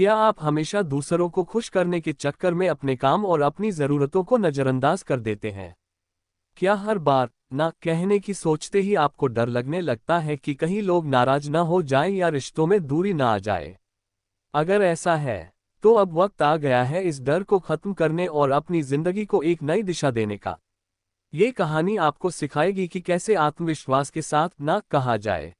क्या आप हमेशा दूसरों को खुश करने के चक्कर में अपने काम और अपनी ज़रूरतों को नज़रअंदाज कर देते हैं? क्या हर बार ना कहने की सोचते ही आपको डर लगने लगता है कि कहीं लोग नाराज ना हो जाएं या रिश्तों में दूरी ना आ जाए? अगर ऐसा है, तो अब वक्त आ गया है इस डर को खत्म करने और अपनी जिंदगी को एक नई दिशा देने का। ये कहानी आपको सिखाएगी कि कैसे आत्मविश्वास के साथ ना कहा जाए,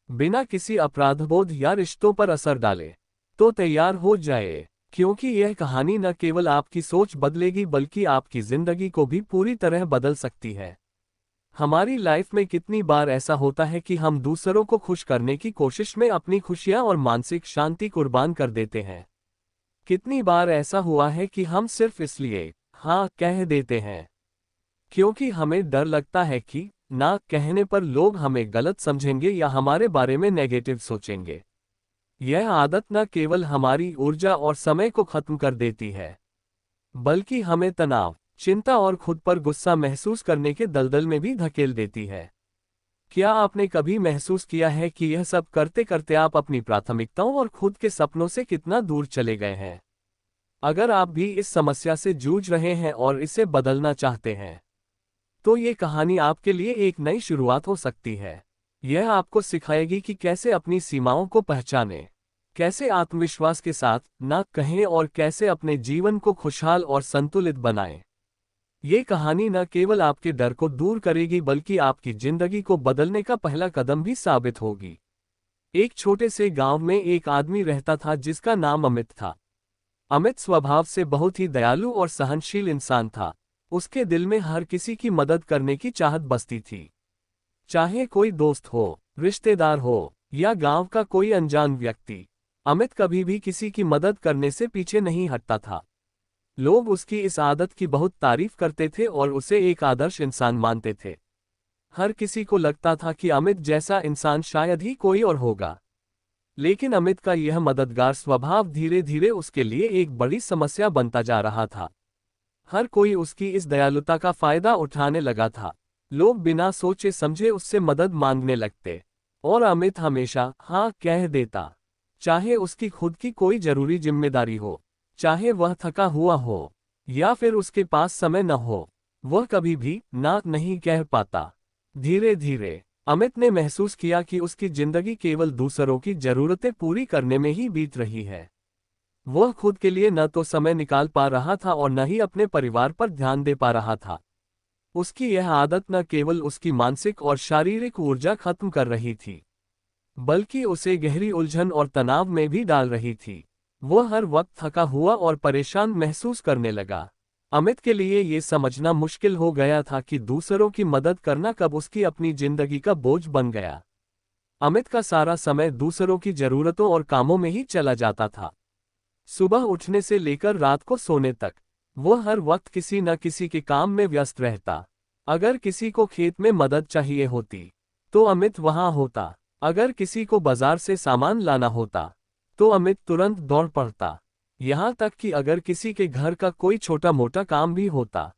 बिना किसी अपराधबोध या रिश्तों पर असर डाले। तो तैयार हो जाए, क्योंकि यह कहानी न केवल आपकी सोच बदलेगी बल्कि आपकी जिंदगी को भी पूरी तरह बदल सकती है। हमारी लाइफ में कितनी बार ऐसा होता है कि हम दूसरों को खुश करने की कोशिश में अपनी खुशियां और मानसिक शांति कुर्बान कर देते हैं। कितनी बार ऐसा हुआ है कि हम सिर्फ इसलिए हाँ कह देते हैं क्योंकि हमें डर लगता है कि ना कहने पर लोग हमें गलत समझेंगे या हमारे बारे में नेगेटिव सोचेंगे। यह आदत न केवल हमारी ऊर्जा और समय को खत्म कर देती है, बल्कि हमें तनाव, चिंता और खुद पर गुस्सा महसूस करने के दलदल में भी धकेल देती है। क्या आपने कभी महसूस किया है कि यह सब करते करते आप अपनी प्राथमिकताओं और खुद के सपनों से कितना दूर चले गए हैं? अगर आप भी इस समस्या से जूझ रहे हैं और इसे बदलना चाहते हैं, तो ये कहानी आपके लिए एक नई शुरुआत हो सकती है। यह आपको सिखाएगी कि कैसे अपनी सीमाओं को पहचानें, कैसे आत्मविश्वास के साथ ना कहें और कैसे अपने जीवन को खुशहाल और संतुलित बनाएं। ये कहानी न केवल आपके डर को दूर करेगी बल्कि आपकी जिंदगी को बदलने का पहला कदम भी साबित होगी। एक छोटे से गांव में एक आदमी रहता था जिसका नाम अमित था। अमित स्वभाव से बहुत ही दयालु और सहनशील इंसान था। उसके दिल में हर किसी की मदद करने की चाहत बसती थी। चाहे कोई दोस्त हो, रिश्तेदार हो या गांव का कोई अनजान व्यक्ति, अमित कभी भी किसी की मदद करने से पीछे नहीं हटता था। लोग उसकी इस आदत की बहुत तारीफ करते थे और उसे एक आदर्श इंसान मानते थे। हर किसी को लगता था कि अमित जैसा इंसान शायद ही कोई और होगा। लेकिन अमित का यह मददगार स्वभाव धीरे धीरे उसके लिए एक बड़ी समस्या बनता जा रहा था। हर कोई उसकी इस दयालुता का फायदा उठाने लगा था। लोग बिना सोचे समझे उससे मदद मांगने लगते और अमित हमेशा हाँ कह देता, चाहे उसकी खुद की कोई जरूरी जिम्मेदारी हो, चाहे वह थका हुआ हो या फिर उसके पास समय न हो, वह कभी भी ना नहीं कह पाता। धीरे धीरे अमित ने महसूस किया कि उसकी जिंदगी केवल दूसरों की जरूरतें पूरी करने में ही बीत रही है। वह खुद के लिए न तो समय निकाल पा रहा था और न ही अपने परिवार पर ध्यान दे पा रहा था। उसकी यह आदत न केवल उसकी मानसिक और शारीरिक ऊर्जा खत्म कर रही थी, बल्कि उसे गहरी उलझन और तनाव में भी डाल रही थी। वह हर वक्त थका हुआ और परेशान महसूस करने लगा। अमित के लिए ये समझना मुश्किल हो गया था कि दूसरों की मदद करना कब उसकी अपनी जिंदगी का बोझ बन गया। अमित का सारा समय दूसरों की जरूरतों और कामों में ही चला जाता था। सुबह उठने से लेकर रात को सोने तक वह हर वक्त किसी न किसी के काम में व्यस्त रहता। अगर किसी को खेत में मदद चाहिए होती, तो अमित वहां होता। अगर किसी को बाजार से सामान लाना होता, तो अमित तुरंत दौड़ पड़ता। यहाँ तक कि अगर किसी के घर का कोई छोटा मोटा काम भी होता,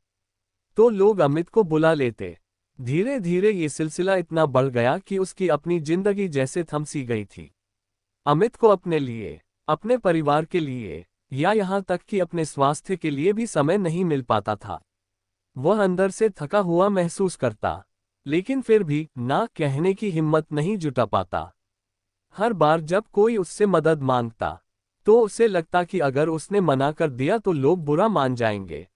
तो लोग अमित को बुला लेते। धीरे धीरे ये सिलसिला इतना बढ़ गया कि उसकी अपनी जिंदगी जैसे थम सी गई थी। अमित को अपने लिए, अपने परिवार के लिए या यहाँ तक कि अपने स्वास्थ्य के लिए भी समय नहीं मिल पाता था। वह अंदर से थका हुआ महसूस करता, लेकिन फिर भी ना कहने की हिम्मत नहीं जुटा पाता। हर बार जब कोई उससे मदद मांगता, तो उसे लगता कि अगर उसने मना कर दिया तो लोग बुरा मान जाएंगे।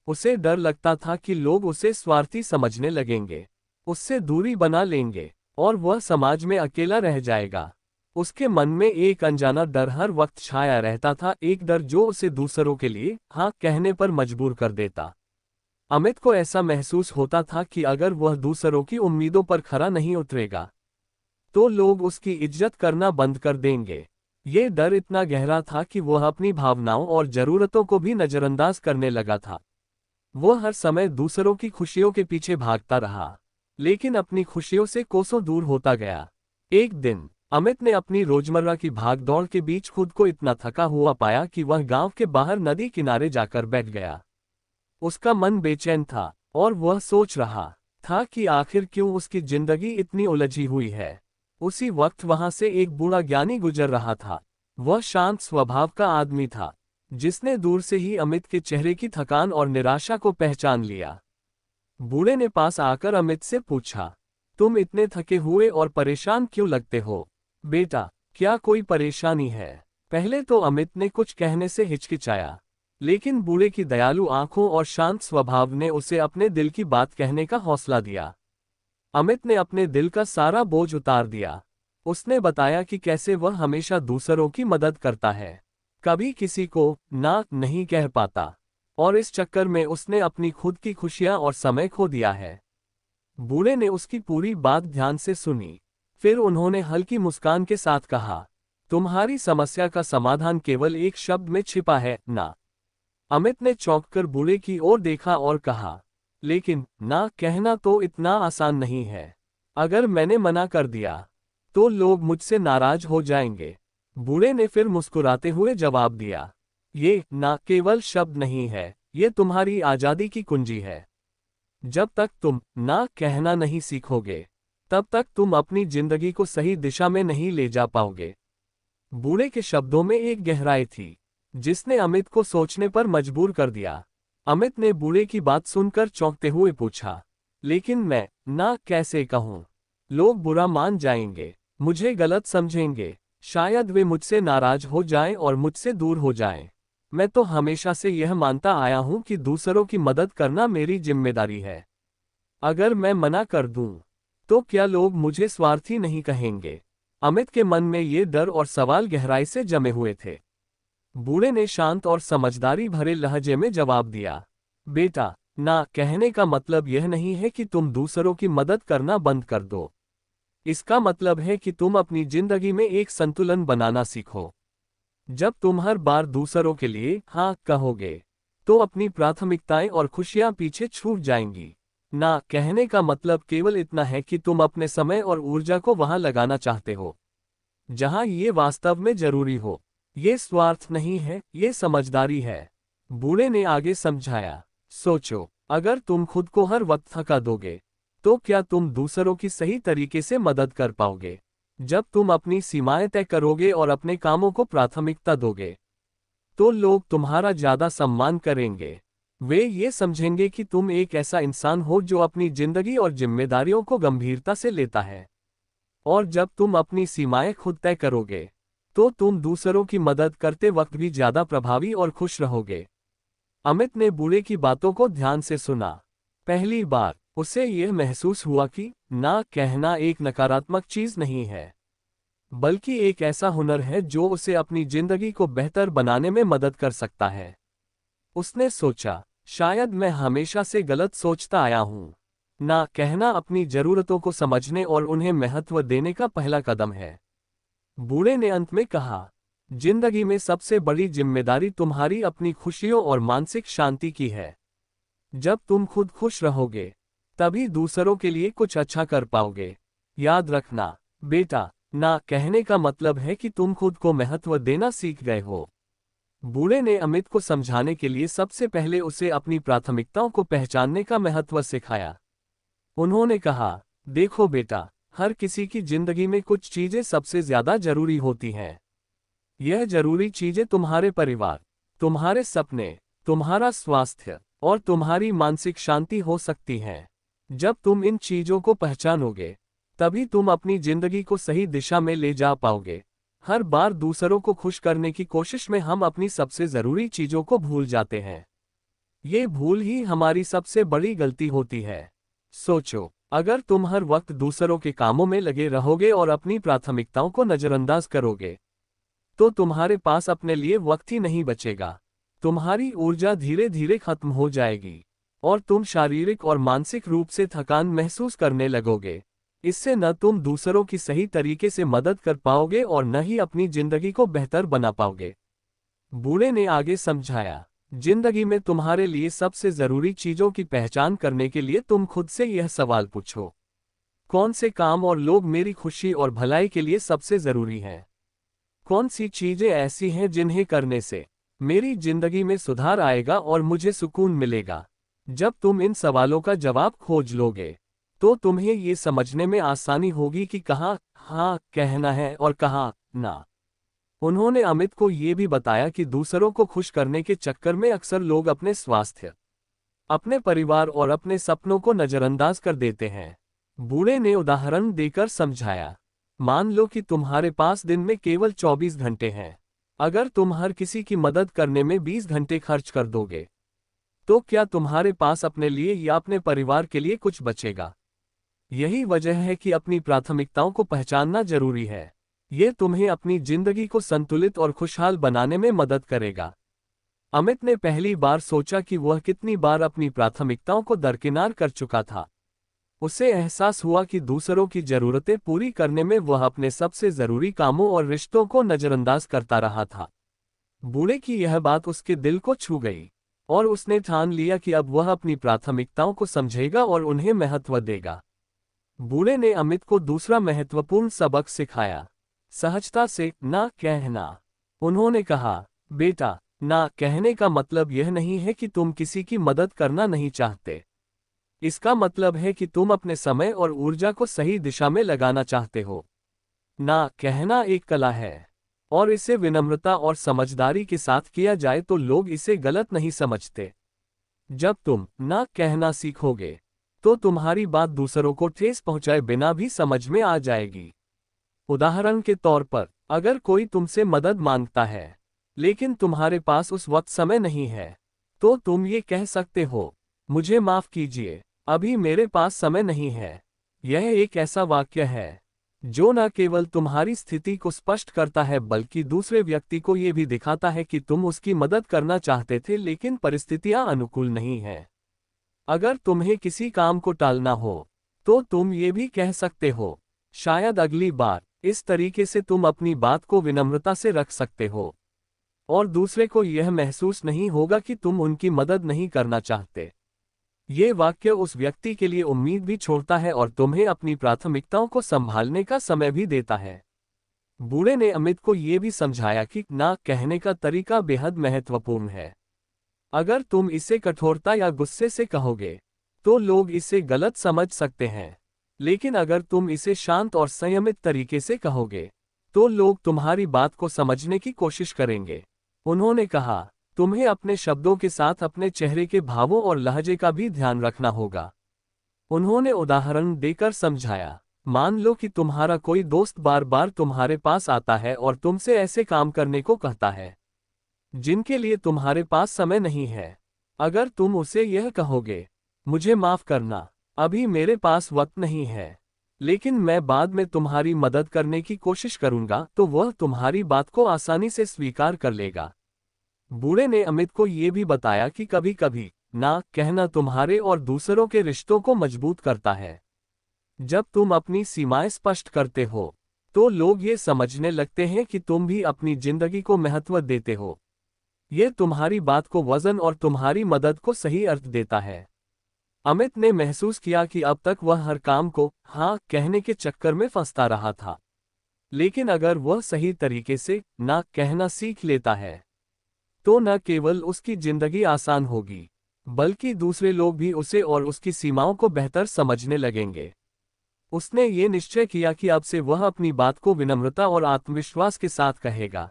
उसे डर लगता था कि लोग उसे स्वार्थी समझने लगेंगे, उससे दूरी बना लेंगे और वह समाज में अकेला रह जाएगा। उसके मन में एक अनजाना डर हर वक्त छाया रहता था, एक डर जो उसे दूसरों के लिए हाँ कहने पर मजबूर कर देता। अमित को ऐसा महसूस होता था कि अगर वह दूसरों की उम्मीदों पर खरा नहीं उतरेगा, तो लोग उसकी इज्जत करना बंद कर देंगे। ये डर इतना गहरा था कि वह अपनी भावनाओं और जरूरतों को भी नजरअंदाज करने लगा था। वह हर समय दूसरों की खुशियों के पीछे भागता रहा, लेकिन अपनी खुशियों से कोसों दूर होता गया। एक दिन अमित ने अपनी रोजमर्रा की भागदौड़ के बीच खुद को इतना थका हुआ पाया कि वह गांव के बाहर नदी किनारे जाकर बैठ गया। उसका मन बेचैन था और वह सोच रहा था कि आखिर क्यों उसकी जिंदगी इतनी उलझी हुई है। उसी वक्त वहां से एक बूढ़ा ज्ञानी गुजर रहा था। वह शांत स्वभाव का आदमी था, जिसने दूर से ही अमित के चेहरे की थकान और निराशा को पहचान लिया। बूढ़े ने पास आकर अमित से पूछा, तुम इतने थके हुए और परेशान क्यों लगते हो? बेटा, क्या कोई परेशानी है? पहले तो अमित ने कुछ कहने से हिचकिचाया, लेकिन बूढ़े की दयालु आंखों और शांत स्वभाव ने उसे अपने दिल की बात कहने का हौसला दिया। अमित ने अपने दिल का सारा बोझ उतार दिया। उसने बताया कि कैसे वह हमेशा दूसरों की मदद करता है, कभी किसी को ना नहीं कह पाता, और इस चक्कर में उसने अपनी खुद की खुशियां और समय खो दिया है। बूढ़े ने उसकी पूरी बात ध्यान से सुनी। फिर उन्होंने हल्की मुस्कान के साथ कहा, तुम्हारी समस्या का समाधान केवल एक शब्द में छिपा है, ना। अमित ने चौंककर बूढ़े की ओर देखा और कहा, लेकिन ना कहना तो इतना आसान नहीं है। अगर मैंने मना कर दिया तो लोग मुझसे नाराज हो जाएंगे। बूढ़े ने फिर मुस्कुराते हुए जवाब दिया, ये ना केवल शब्द नहीं है, ये तुम्हारी आजादी की कुंजी है। जब तक तुम ना कहना नहीं सीखोगे, तब तक तुम अपनी जिंदगी को सही दिशा में नहीं ले जा पाओगे। बूढ़े के शब्दों में एक गहराई थी, जिसने अमित को सोचने पर मजबूर कर दिया। अमित ने बूढ़े की बात सुनकर चौंकते हुए पूछा, लेकिन मैं ना कैसे कहूँ? लोग बुरा मान जाएंगे, मुझे गलत समझेंगे, शायद वे मुझसे नाराज हो जाएं और मुझसे दूर हो जाएं। मैं तो हमेशा से यह मानता आया हूं कि दूसरों की मदद करना मेरी जिम्मेदारी है। अगर मैं मना कर दूं, तो क्या लोग मुझे स्वार्थी नहीं कहेंगे? अमित के मन में ये डर और सवाल गहराई से जमे हुए थे। बूढ़े ने शांत और समझदारी भरे लहजे में जवाब दिया, बेटा, ना कहने का मतलब यह नहीं है कि तुम दूसरों की मदद करना बंद कर दो। इसका मतलब है कि तुम अपनी जिंदगी में एक संतुलन बनाना सीखो। जब तुम हर बार दूसरों के लिए हाँ कहोगे, तो अपनी प्राथमिकताएं और खुशियां पीछे छूट जाएंगी। ना कहने का मतलब केवल इतना है कि तुम अपने समय और ऊर्जा को वहां लगाना चाहते हो, जहां ये वास्तव में जरूरी हो। ये स्वार्थ नहीं है, ये समझदारी है। बूढ़े ने आगे समझाया, सोचो, अगर तुम खुद को हर वक्त थका दोगे, तो क्या तुम दूसरों की सही तरीके से मदद कर पाओगे? जब तुम अपनी सीमाएं तय करोगे और अपने कामों को प्राथमिकता दोगे, तो लोग तुम्हारा ज्यादा सम्मान करेंगे। वे ये समझेंगे कि तुम एक ऐसा इंसान हो जो अपनी जिंदगी और जिम्मेदारियों को गंभीरता से लेता है। और जब तुम अपनी सीमाएं खुद तय करोगे, तो तुम दूसरों की मदद करते वक्त भी ज्यादा प्रभावी और खुश रहोगे। अमित ने बूढ़े की बातों को ध्यान से सुना। पहली बार उसे यह महसूस हुआ कि ना कहना एक नकारात्मक चीज नहीं है, बल्कि एक ऐसा हुनर है जो उसे अपनी जिंदगी को बेहतर बनाने में मदद कर सकता है। उसने सोचा, शायद मैं हमेशा से गलत सोचता आया हूं। ना कहना अपनी जरूरतों को समझने और उन्हें महत्व देने का पहला कदम है। बूढ़े ने अंत में कहा, जिंदगी में सबसे बड़ी जिम्मेदारी तुम्हारी अपनी खुशियों और मानसिक शांति की है। जब तुम खुद खुश रहोगे, तभी दूसरों के लिए कुछ अच्छा कर पाओगे। याद रखना बेटा, ना कहने का मतलब है कि तुम खुद को महत्व देना सीख गए हो। बूढ़े ने अमित को समझाने के लिए सबसे पहले उसे अपनी प्राथमिकताओं को पहचानने का महत्व सिखाया। उन्होंने कहा, देखो बेटा, हर किसी की जिंदगी में कुछ चीजें सबसे ज्यादा जरूरी होती हैं। यह जरूरी चीजें तुम्हारे परिवार, तुम्हारे सपने, तुम्हारा स्वास्थ्य और तुम्हारी मानसिक शांति हो सकती हैं। जब तुम इन चीजों को पहचानोगे, तभी तुम अपनी जिंदगी को सही दिशा में ले जा पाओगे। हर बार दूसरों को खुश करने की कोशिश में हम अपनी सबसे जरूरी चीजों को भूल जाते हैं। ये भूल ही हमारी सबसे बड़ी गलती होती है। सोचो, अगर तुम हर वक्त दूसरों के कामों में लगे रहोगे और अपनी प्राथमिकताओं को नजरअंदाज करोगे, तो तुम्हारे पास अपने लिए वक्त ही नहीं बचेगा। तुम्हारी ऊर्जा धीरे धीरे खत्म हो जाएगी और तुम शारीरिक और मानसिक रूप से थकान महसूस करने लगोगे। इससे न तुम दूसरों की सही तरीके से मदद कर पाओगे और न ही अपनी जिंदगी को बेहतर बना पाओगे। बूढ़े ने आगे समझाया, जिंदगी में तुम्हारे लिए सबसे जरूरी चीजों की पहचान करने के लिए तुम खुद से यह सवाल पूछो, कौन से काम और लोग मेरी खुशी और भलाई के लिए सबसे जरूरी हैं? कौन सी चीजें ऐसी हैं जिन्हें करने से मेरी जिंदगी में सुधार आएगा और मुझे सुकून मिलेगा? जब तुम इन सवालों का जवाब खोज लोगे, तो तुम्हें ये समझने में आसानी होगी कि कहाँ हाँ कहना है और कहाँ ना। उन्होंने अमित को ये भी बताया कि दूसरों को खुश करने के चक्कर में अक्सर लोग अपने स्वास्थ्य, अपने परिवार और अपने सपनों को नजरअंदाज कर देते हैं। बूढ़े ने उदाहरण देकर समझाया, मान लो कि तुम्हारे पास दिन में केवल 24 घंटे हैं। अगर तुम हर किसी की मदद करने में 20 घंटे खर्च कर दोगे, तो क्या तुम्हारे पास अपने लिए या अपने परिवार के लिए कुछ बचेगा? यही वजह है कि अपनी प्राथमिकताओं को पहचानना जरूरी है। ये तुम्हें अपनी जिंदगी को संतुलित और खुशहाल बनाने में मदद करेगा। अमित ने पहली बार सोचा कि वह कितनी बार अपनी प्राथमिकताओं को दरकिनार कर चुका था। उसे एहसास हुआ कि दूसरों की जरूरतें पूरी करने में वह अपने सबसे जरूरी कामों और रिश्तों को नजरअंदाज करता रहा था। बूढ़े की यह बात उसके दिल को छू गई और उसने ठान लिया कि अब वह अपनी प्राथमिकताओं को समझेगा और उन्हें महत्व देगा। बूढ़े ने अमित को दूसरा महत्वपूर्ण सबक सिखाया, सहजता से ना कहना। उन्होंने कहा, बेटा, ना कहने का मतलब यह नहीं है कि तुम किसी की मदद करना नहीं चाहते। इसका मतलब है कि तुम अपने समय और ऊर्जा को सही दिशा में लगाना चाहते हो। ना कहना एक कला है, और इसे विनम्रता और समझदारी के साथ किया जाए तो लोग इसे गलत नहीं समझते। जब तुम ना कहना सीखोगे, तो तुम्हारी बात दूसरों को ठेस पहुंचाए बिना भी समझ में आ जाएगी। उदाहरण के तौर पर, अगर कोई तुमसे मदद मांगता है, लेकिन तुम्हारे पास उस वक्त समय नहीं है, तो तुम ये कह सकते हो, मुझे माफ कीजिए, अभी मेरे पास समय नहीं है। यह एक ऐसा वाक्य है जो न केवल तुम्हारी स्थिति को स्पष्ट करता है बल्कि दूसरे व्यक्ति को यह भी दिखाता है कि तुम उसकी मदद करना चाहते थे लेकिन परिस्थितियां अनुकूल नहीं हैं। अगर तुम्हें किसी काम को टालना हो, तो तुम ये भी कह सकते हो, शायद अगली बार। इस तरीके से तुम अपनी बात को विनम्रता से रख सकते हो और दूसरे को यह महसूस नहीं होगा कि तुम उनकी मदद नहीं करना चाहते। ये वाक्य उस व्यक्ति के लिए उम्मीद भी छोड़ता है और तुम्हें अपनी प्राथमिकताओं को संभालने का समय भी देता है। बूढ़े ने अमित को यह भी समझाया कि ना कहने का तरीका बेहद महत्वपूर्ण है। अगर तुम इसे कठोरता या गुस्से से कहोगे, तो लोग इसे गलत समझ सकते हैं, लेकिन अगर तुम इसे शांत और संयमित तरीके से कहोगे, तो लोग तुम्हारी बात को समझने की कोशिश करेंगे। उन्होंने कहा, तुम्हें अपने शब्दों के साथ अपने चेहरे के भावों और लहजे का भी ध्यान रखना होगा। उन्होंने उदाहरण देकर समझाया, मान लो कि तुम्हारा कोई दोस्त बार बार तुम्हारे पास आता है और तुमसे ऐसे काम करने को कहता है जिनके लिए तुम्हारे पास समय नहीं है। अगर तुम उसे यह कहोगे, मुझे माफ करना, अभी मेरे पास वक्त नहीं है, लेकिन मैं बाद में तुम्हारी मदद करने की कोशिश करूंगा, तो वह तुम्हारी बात को आसानी से स्वीकार कर लेगा। बूढ़े ने अमित को ये भी बताया कि कभी कभी ना कहना तुम्हारे और दूसरों के रिश्तों को मजबूत करता है। जब तुम अपनी सीमाएं स्पष्ट करते हो, तो लोग ये समझने लगते हैं कि तुम भी अपनी जिंदगी को महत्व देते हो। ये तुम्हारी बात को वजन और तुम्हारी मदद को सही अर्थ देता है। अमित ने महसूस किया कि अब तक वह हर काम को हाँ कहने के चक्कर में फंसता रहा था, लेकिन अगर वह सही तरीके से ना कहना सीख लेता है, तो न केवल उसकी जिंदगी आसान होगी, बल्कि दूसरे लोग भी उसे और उसकी सीमाओं को बेहतर समझने लगेंगे। उसने ये निश्चय किया कि अब से वह अपनी बात को विनम्रता और आत्मविश्वास के साथ कहेगा।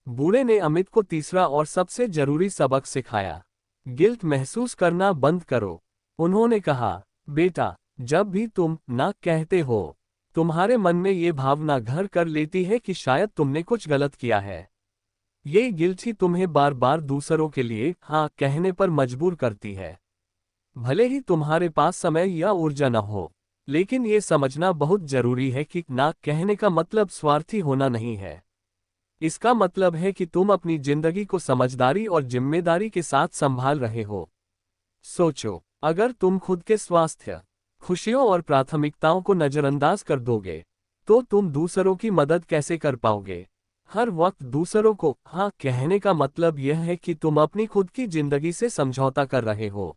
बूढ़े ने अमित को तीसरा और सबसे जरूरी सबक सिखाया, गिल्ट महसूस करना बंद करो। उन्होंने कहा, बेटा, जब भी तुम ना कहते हो, तुम्हारे मन में ये भावना घर कर लेती है कि शायद तुमने कुछ गलत किया है। ये गिल्ट ही तुम्हें बार बार दूसरों के लिए हाँ कहने पर मजबूर करती है। भले ही तुम्हारे पास समय या ऊर्जा न हो, लेकिन ये समझना बहुत जरूरी है कि ना कहने का मतलब स्वार्थी होना नहीं है। इसका मतलब है कि तुम अपनी जिंदगी को समझदारी और जिम्मेदारी के साथ संभाल रहे हो। सोचो, अगर तुम खुद के स्वास्थ्य, खुशियों और प्राथमिकताओं को नजरअंदाज कर दोगे, तो तुम दूसरों की मदद कैसे कर पाओगे? हर वक्त दूसरों को हाँ कहने का मतलब यह है कि तुम अपनी खुद की जिंदगी से समझौता कर रहे हो।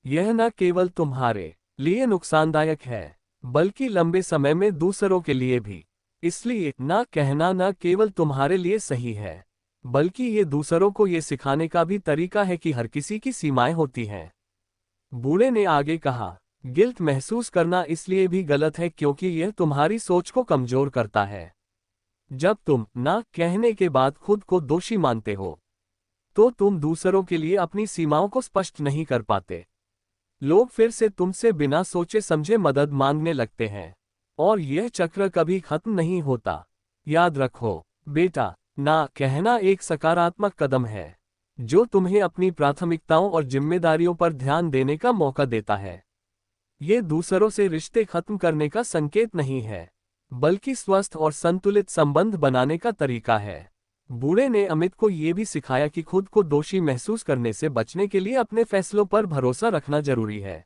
यह न केवल तुम्हारे लिए नुकसानदायक है, बल्कि लंबे समय में दूसरों के लिए भी। इसलिए ना कहना न केवल तुम्हारे लिए सही है, बल्कि ये दूसरों को ये सिखाने का भी तरीका है कि हर किसी की सीमाएं होती हैं। बूढ़े ने आगे कहा, गिल्ट महसूस करना इसलिए भी गलत है क्योंकि यह तुम्हारी सोच को कमजोर करता है। जब तुम ना कहने के बाद खुद को दोषी मानते हो, तो तुम दूसरों के लिए अपनी सीमाओं को स्पष्ट नहीं कर पाते। लोग फिर से तुमसे बिना सोचे समझे मदद मांगने लगते हैं, और यह चक्र कभी खत्म नहीं होता। याद रखो बेटा, ना कहना एक सकारात्मक कदम है, जो तुम्हें अपनी प्राथमिकताओं और जिम्मेदारियों पर ध्यान देने का मौका देता है। ये दूसरों से रिश्ते खत्म करने का संकेत नहीं है, बल्कि स्वस्थ और संतुलित संबंध बनाने का तरीका है। बूढ़े ने अमित को ये भी सिखाया कि खुद को दोषी महसूस करने से बचने के लिए अपने फैसलों पर भरोसा रखना जरूरी है।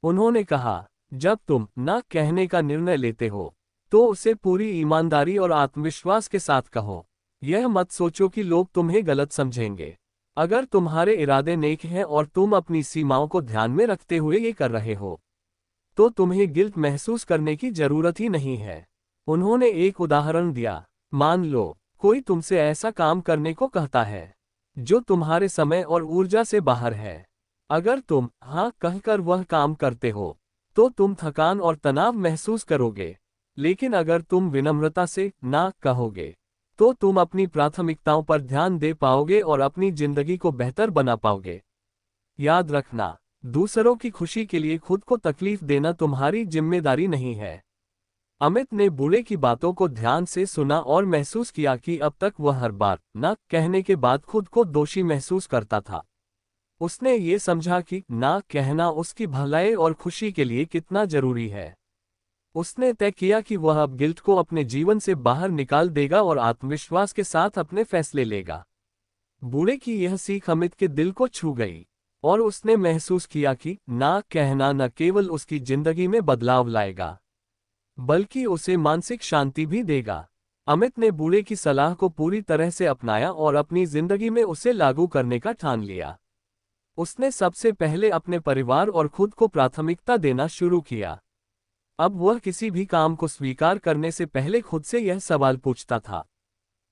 उन्होंने कहा, जब तुम ना कहने का निर्णय लेते हो, तो उसे पूरी ईमानदारी और आत्मविश्वास के साथ कहो। यह मत सोचो कि लोग तुम्हें गलत समझेंगे। अगर तुम्हारे इरादे नेक हैं और तुम अपनी सीमाओं को ध्यान में रखते हुए ये कर रहे हो, तो तुम्हें गिल्ट महसूस करने की जरूरत ही नहीं है। उन्होंने एक उदाहरण दिया। मान लो कोई तुमसे ऐसा काम करने को कहता है जो तुम्हारे समय और ऊर्जा से बाहर है। अगर तुम हाँ कहकर वह काम करते हो, तो तुम थकान और तनाव महसूस करोगे। लेकिन अगर तुम विनम्रता से ना कहोगे, तो तुम अपनी प्राथमिकताओं पर ध्यान दे पाओगे और अपनी जिंदगी को बेहतर बना पाओगे। याद रखना, दूसरों की खुशी के लिए खुद को तकलीफ देना तुम्हारी जिम्मेदारी नहीं है। अमित ने बूढ़े की बातों को ध्यान से सुना और महसूस किया कि अब तक वह हर बार ना कहने के बाद खुद को दोषी महसूस करता था। उसने ये समझा कि ना कहना उसकी भलाई और खुशी के लिए कितना जरूरी है। उसने तय किया कि वह अब गिल्ट को अपने जीवन से बाहर निकाल देगा और आत्मविश्वास के साथ अपने फैसले लेगा। बूढ़े की यह सीख अमित के दिल को छू गई, और उसने महसूस किया कि ना कहना न केवल उसकी जिंदगी में बदलाव लाएगा, बल्कि उसे मानसिक शांति भी देगा। अमित ने बूढ़े की सलाह को पूरी तरह से अपनाया और अपनी जिंदगी में उसे लागू करने का ठान लिया। उसने सबसे पहले अपने परिवार और खुद को प्राथमिकता देना शुरू किया। अब वह किसी भी काम को स्वीकार करने से पहले खुद से यह सवाल पूछता था,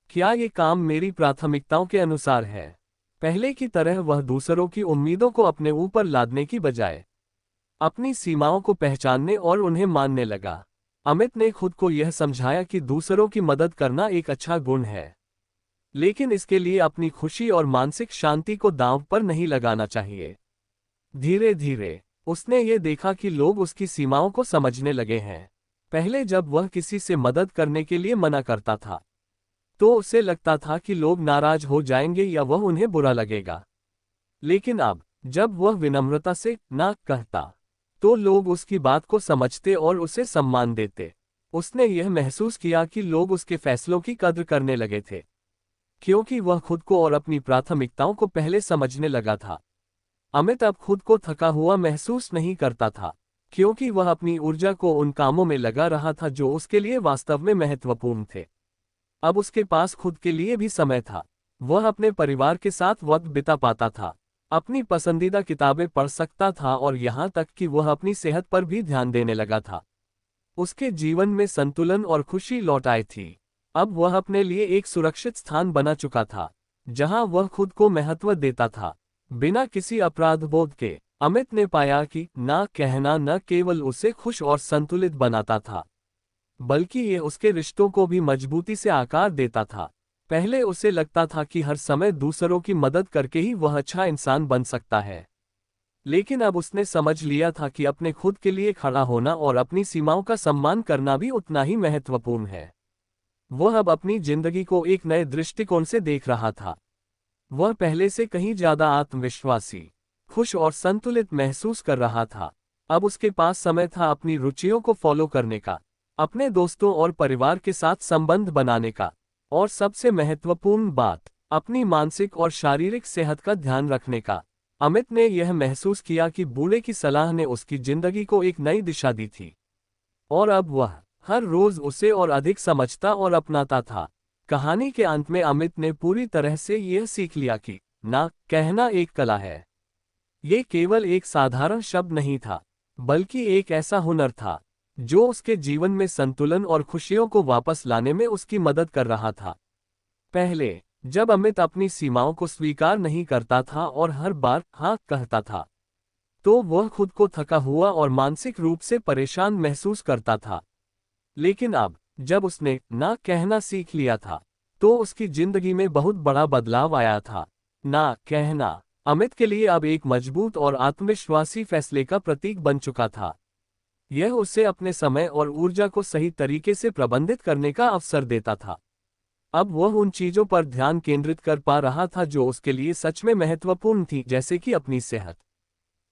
क्या ये काम मेरी प्राथमिकताओं के अनुसार है? पहले की तरह वह दूसरों की उम्मीदों को अपने ऊपर लादने की बजाय अपनी सीमाओं को पहचानने और उन्हें मानने लगा। अमित ने खुद को यह समझाया कि दूसरों की मदद करना एक अच्छा गुण है, लेकिन इसके लिए अपनी खुशी और मानसिक शांति को दांव पर नहीं लगाना चाहिए। धीरे धीरे उसने ये देखा कि लोग उसकी सीमाओं को समझने लगे हैं। पहले जब वह किसी से मदद करने के लिए मना करता था, तो उसे लगता था कि लोग नाराज हो जाएंगे या वह उन्हें बुरा लगेगा। लेकिन अब जब वह विनम्रता से ना कहता, तो लोग उसकी बात को समझते और उसे सम्मान देते। उसने यह महसूस किया कि लोग उसके फैसलों की कद्र करने लगे थे, क्योंकि वह खुद को और अपनी प्राथमिकताओं को पहले समझने लगा था। अमित अब खुद को थका हुआ महसूस नहीं करता था, क्योंकि वह अपनी ऊर्जा को उन कामों में लगा रहा था जो उसके लिए वास्तव में महत्वपूर्ण थे। अब उसके पास खुद के लिए भी समय था। वह अपने परिवार के साथ वक्त बिता पाता था, अपनी पसंदीदा किताबें पढ़ सकता था और यहाँ तक कि वह अपनी सेहत पर भी ध्यान देने लगा था। उसके जीवन में संतुलन और खुशी लौट आई थी। अब वह अपने लिए एक सुरक्षित स्थान बना चुका था, जहाँ वह खुद को महत्व देता था, बिना किसी अपराध बोध के। अमित ने पाया कि ना कहना न केवल उसे खुश और संतुलित बनाता था, बल्कि ये उसके रिश्तों को भी मजबूती से आकार देता था। पहले उसे लगता था कि हर समय दूसरों की मदद करके ही वह अच्छा इंसान बन सकता है, लेकिन अब उसने समझ लिया था कि अपने खुद के लिए खड़ा होना और अपनी सीमाओं का सम्मान करना भी उतना ही महत्वपूर्ण है। वह अब अपनी जिंदगी को एक नए दृष्टिकोण से देख रहा था। वह पहले से कहीं ज्यादा आत्मविश्वासी, खुश और संतुलित महसूस कर रहा था। अब उसके पास समय था अपनी रुचियों को फॉलो करने का, अपने दोस्तों और परिवार के साथ संबंध बनाने का, और सबसे महत्वपूर्ण बात, अपनी मानसिक और शारीरिक सेहत का ध्यान रखने का। अमित ने यह महसूस किया कि बूढ़े की सलाह ने उसकी जिंदगी को एक नई दिशा दी थी, और अब वह हर रोज उसे और अधिक समझता और अपनाता था। कहानी के अंत में अमित ने पूरी तरह से यह सीख लिया कि ना कहना एक कला है। ये केवल एक साधारण शब्द नहीं था, बल्कि एक ऐसा हुनर था जो उसके जीवन में संतुलन और खुशियों को वापस लाने में उसकी मदद कर रहा था। पहले जब अमित अपनी सीमाओं को स्वीकार नहीं करता था और हर बार हाँ कहता था, तो वह खुद को थका हुआ और मानसिक रूप से परेशान महसूस करता था। लेकिन अब जब उसने ना कहना सीख लिया था, तो उसकी जिंदगी में बहुत बड़ा बदलाव आया था। ना कहना अमित के लिए अब एक मजबूत और आत्मविश्वासी फैसले का प्रतीक बन चुका था। यह उसे अपने समय और ऊर्जा को सही तरीके से प्रबंधित करने का अवसर देता था। अब वह उन चीजों पर ध्यान केंद्रित कर पा रहा था जो उसके लिए सच में महत्वपूर्ण थी, जैसे कि अपनी सेहत,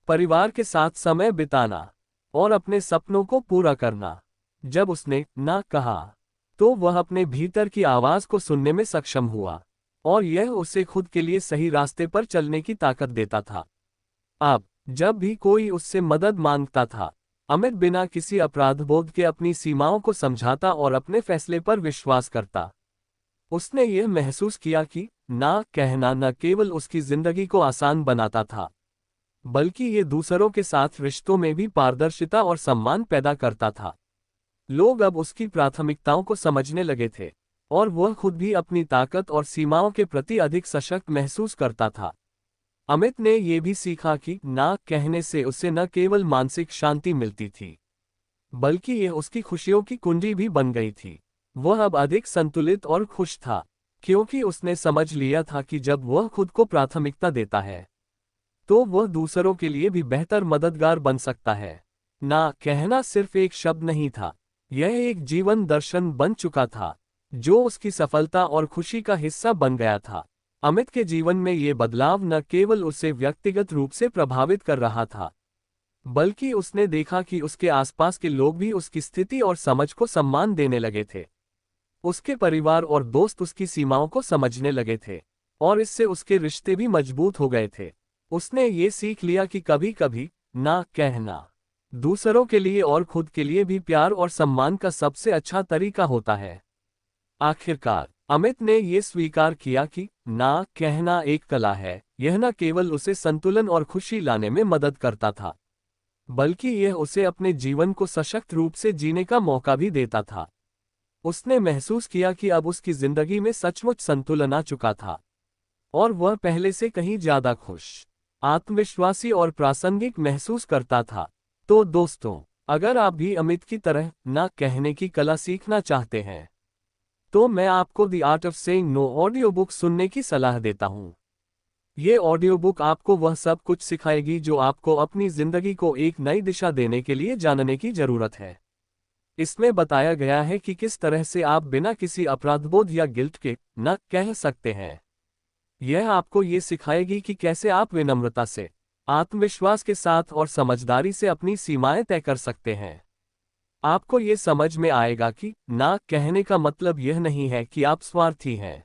परिवार के साथ समय बिताना और अपने सपनों को पूरा करना। जब उसने ना कहा, तो वह अपने भीतर की आवाज को सुनने में सक्षम हुआ और यह उसे खुद के लिए सही रास्ते पर चलने की ताकत देता था। अब जब भी कोई उससे मदद मांगता था, अमित बिना किसी अपराधबोध के अपनी सीमाओं को समझाता और अपने फैसले पर विश्वास करता। उसने यह महसूस किया कि ना कहना न केवल उसकी जिंदगी को आसान बनाता था, बल्कि ये दूसरों के साथ रिश्तों में भी पारदर्शिता और सम्मान पैदा करता था। लोग अब उसकी प्राथमिकताओं को समझने लगे थे और वह खुद भी अपनी ताकत और सीमाओं के प्रति अधिक सशक्त महसूस करता था। अमित ने यह भी सीखा कि ना कहने से उसे न केवल मानसिक शांति मिलती थी, बल्कि यह उसकी खुशियों की कुंजी भी बन गई थी। वह अब अधिक संतुलित और खुश था, क्योंकि उसने समझ लिया था कि जब वह खुद को प्राथमिकता देता है, तो वह दूसरों के लिए भी बेहतर मददगार बन सकता है। ना कहना सिर्फ एक शब्द नहीं था, यह एक जीवन दर्शन बन चुका था, जो उसकी सफलता और खुशी का हिस्सा बन गया था। अमित के जीवन में ये बदलाव न केवल उसे व्यक्तिगत रूप से प्रभावित कर रहा था, बल्कि उसने देखा कि उसके आसपास के लोग भी उसकी स्थिति और समझ को सम्मान देने लगे थे। उसके परिवार और दोस्त उसकी सीमाओं को समझने लगे थे और इससे उसके रिश्ते भी मजबूत हो गए थे। उसने ये सीख लिया कि कभी कभी ना कहना दूसरों के लिए और खुद के लिए भी प्यार और सम्मान का सबसे अच्छा तरीका होता है। आखिरकार अमित ने ये स्वीकार किया कि ना कहना एक कला है। यह न केवल उसे संतुलन और खुशी लाने में मदद करता था, बल्कि यह उसे अपने जीवन को सशक्त रूप से जीने का मौका भी देता था। उसने महसूस किया कि अब उसकी जिंदगी में सचमुच संतुलन आ चुका था और वह पहले से कहीं ज्यादा खुश, आत्मविश्वासी और प्रासंगिक महसूस करता था। तो दोस्तों, अगर आप भी अमित की तरह ना कहने की कला सीखना चाहते हैं, तो मैं आपको the art of saying no audio book सुनने की सलाह देता हूं। ये ऑडियो बुक आपको वह सब कुछ सिखाएगी जो आपको अपनी जिंदगी को एक नई दिशा देने के लिए जानने की जरूरत है। इसमें बताया गया है कि किस तरह से आप बिना किसी अपराधबोध या गिल्ट के न कह सकते हैं। यह आपको ये सिखाएगी कि कैसे आप विनम्रता से, आत्मविश्वास के साथ और समझदारी से अपनी सीमाएं तय कर सकते हैं। आपको ये समझ में आएगा कि ना कहने का मतलब यह नहीं है कि आप स्वार्थी हैं,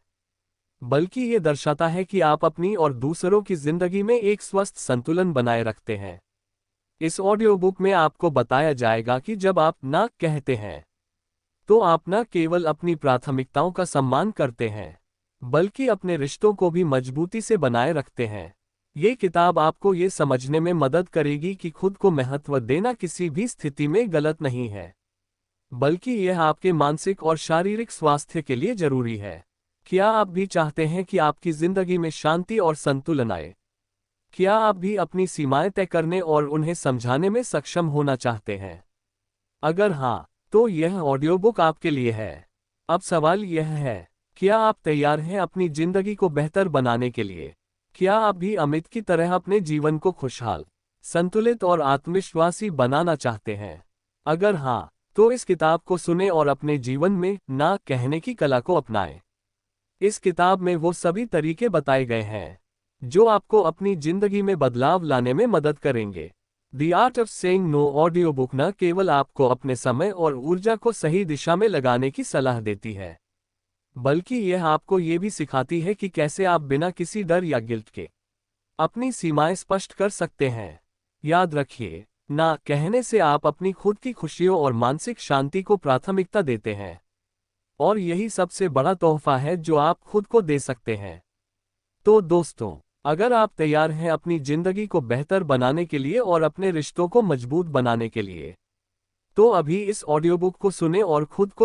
बल्कि ये दर्शाता है कि आप अपनी और दूसरों की जिंदगी में एक स्वस्थ संतुलन बनाए रखते हैं। इस ऑडियो बुक में आपको बताया जाएगा कि जब आप ना कहते हैं, तो आप न केवल अपनी प्राथमिकताओं का सम्मान करते हैं, बल्कि अपने रिश्तों को भी मजबूती से बनाए रखते हैं। ये किताब आपको ये समझने में मदद करेगी कि खुद को महत्व देना किसी भी स्थिति में गलत नहीं है, बल्कि यह आपके मानसिक और शारीरिक स्वास्थ्य के लिए जरूरी है। क्या आप भी चाहते हैं कि आपकी जिंदगी में शांति और संतुलन आए? क्या आप भी अपनी सीमाएं तय करने और उन्हें समझाने में सक्षम होना चाहते हैं? अगर हाँ, तो यह ऑडियो बुक आपके लिए है। अब सवाल यह है, क्या आप तैयार हैं अपनी जिंदगी को बेहतर बनाने के लिए? क्या आप भी अमित की तरह अपने जीवन को खुशहाल, संतुलित और आत्मविश्वासी बनाना चाहते हैं? अगर हाँ, तो इस किताब को सुनें और अपने जीवन में ना कहने की कला को अपनाएं। इस किताब में वो सभी तरीके बताए गए हैं जो आपको अपनी जिंदगी में बदलाव लाने में मदद करेंगे। The art of saying no audio book न केवल आपको अपने समय और ऊर्जा को सही दिशा में लगाने की सलाह देती है, बल्कि यह आपको ये भी सिखाती है कि कैसे आप बिना किसी डर या गिल्ट के अपनी सीमाएं स्पष्ट कर सकते हैं। याद रखिए, ना कहने से आप अपनी खुद की खुशियों और मानसिक शांति को प्राथमिकता देते हैं, और यही सबसे बड़ा तोहफा है जो आप खुद को दे सकते हैं। तो दोस्तों, अगर आप तैयार हैं अपनी जिंदगी को बेहतर बनाने के लिए और अपने रिश्तों को मजबूत बनाने के लिए, तो अभी इस ऑडियो बुक को सुनें और खुद को